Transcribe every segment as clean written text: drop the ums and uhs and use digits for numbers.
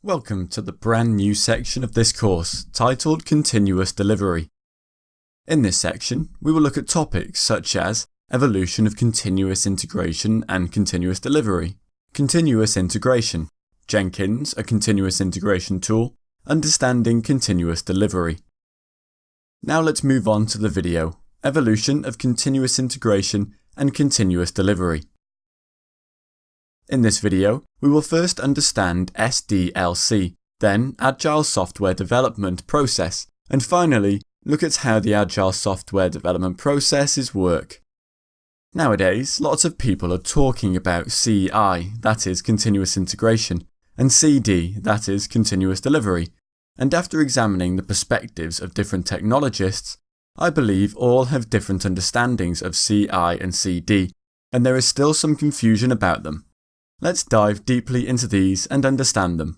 Welcome to the brand new section of this course titled Continuous Delivery. In this section, we will look at topics such as evolution of continuous integration and continuous delivery, continuous integration, Jenkins, a continuous integration tool, understanding continuous delivery. Now let's move on to the video, evolution of continuous integration and continuous delivery. In this video, we will first understand SDLC, then Agile Software Development Process, and finally, look at how the Agile Software Development processes work. Nowadays, lots of people are talking about CI, that is continuous integration, and CD, that is continuous delivery, and after examining the perspectives of different technologists, I believe all have different understandings of CI and CD, and there is still some confusion about them. Let's dive deeply into these and understand them.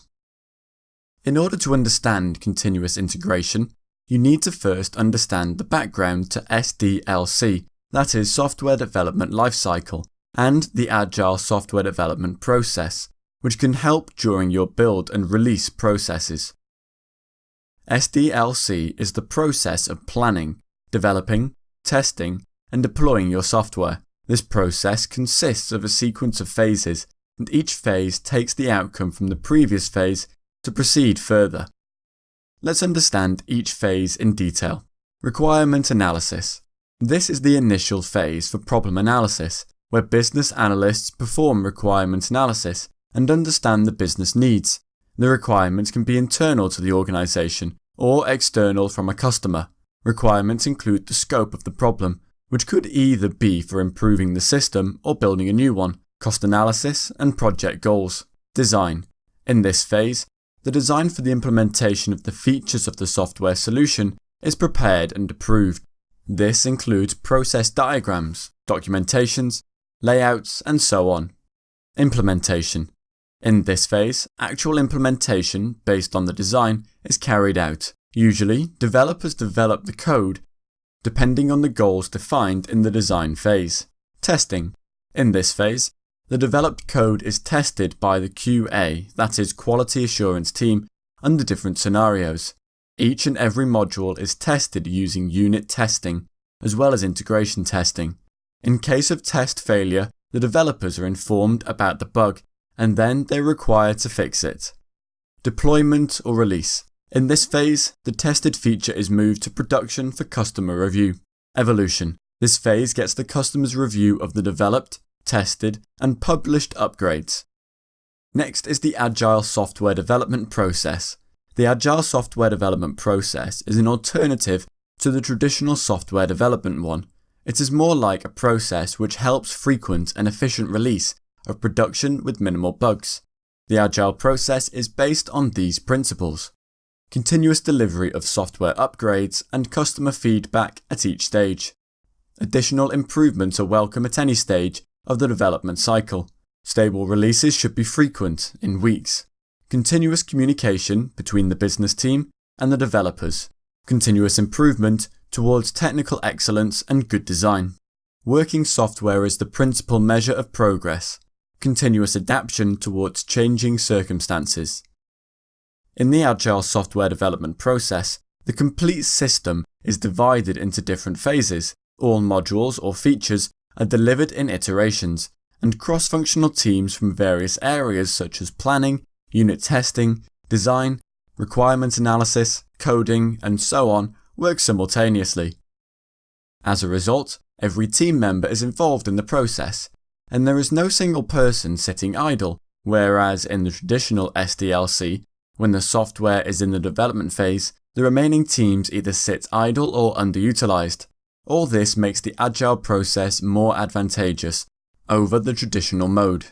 In order to understand continuous integration, you need to first understand the background to SDLC, that is Software Development Lifecycle, and the Agile Software Development Process, which can help during your build and release processes. SDLC is the process of planning, developing, testing, and deploying your software. This process consists of a sequence of phases, and each phase takes the outcome from the previous phase to proceed further. Let's understand each phase in detail. Requirement analysis. This is the initial phase for problem analysis, where business analysts perform requirement analysis and understand the business needs. The requirements can be internal to the organization or external from a customer. Requirements include the scope of the problem, which could either be for improving the system or building a new one. Cost analysis and project goals. Design. In this phase, the design for the implementation of the features of the software solution is prepared and approved. This includes process diagrams, documentations, layouts, and so on. Implementation. In this phase, actual implementation based on the design is carried out. Usually, developers develop the code depending on the goals defined in the design phase. Testing. In this phase, the developed code is tested by the QA, that is Quality Assurance Team, under different scenarios. Each and every module is tested using unit testing, as well as integration testing. In case of test failure, the developers are informed about the bug, and then they're required to fix it. Deployment or release. In this phase, the tested feature is moved to production for customer review. Evolution. This phase gets the customer's review of the developed, tested, and published upgrades. Next is the Agile Software Development Process. The Agile Software Development Process is an alternative to the traditional software development one. It is more like a process which helps frequent and efficient release of production with minimal bugs. The Agile process is based on these principles: continuous delivery of software upgrades and customer feedback at each stage. Additional improvements are welcome at any stage of the development cycle. Stable releases should be frequent, in weeks. Continuous communication between the business team and the developers. Continuous improvement towards technical excellence and good design. Working software is the principal measure of progress. Continuous adaptation towards changing circumstances. In the Agile Software Development process, the complete system is divided into different phases. All modules or features are delivered in iterations, and cross-functional teams from various areas such as planning, unit testing, design, requirement analysis, coding, and so on work simultaneously. As a result, every team member is involved in the process, and there is no single person sitting idle, whereas in the traditional SDLC, when the software is in the development phase, the remaining teams either sit idle or underutilized. All this makes the Agile process more advantageous over the traditional mode.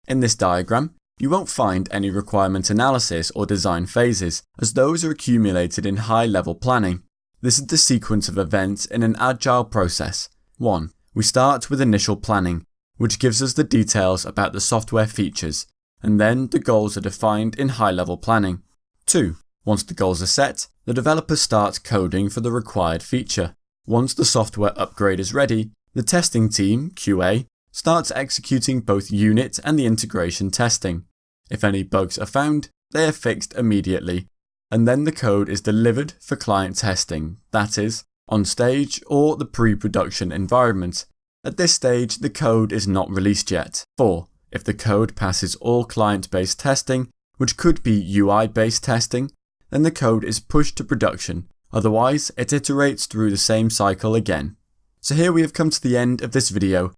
In this diagram, you won't find any requirement analysis or design phases, as those are accumulated in high-level planning. This is the sequence of events in an Agile process. 1. We start with initial planning, which gives us the details about the software features, and then the goals are defined in high-level planning. 2. Once the goals are set, the developer starts coding for the required feature. Once the software upgrade is ready, the testing team, QA, starts executing both unit and the integration testing. If any bugs are found, they are fixed immediately, and then the code is delivered for client testing, that is, on stage or the pre-production environment. At this stage, the code is not released yet. 4. If the code passes all client-based testing, which could be UI-based testing, then the code is pushed to production, otherwise it iterates through the same cycle again. So here we have come to the end of this video.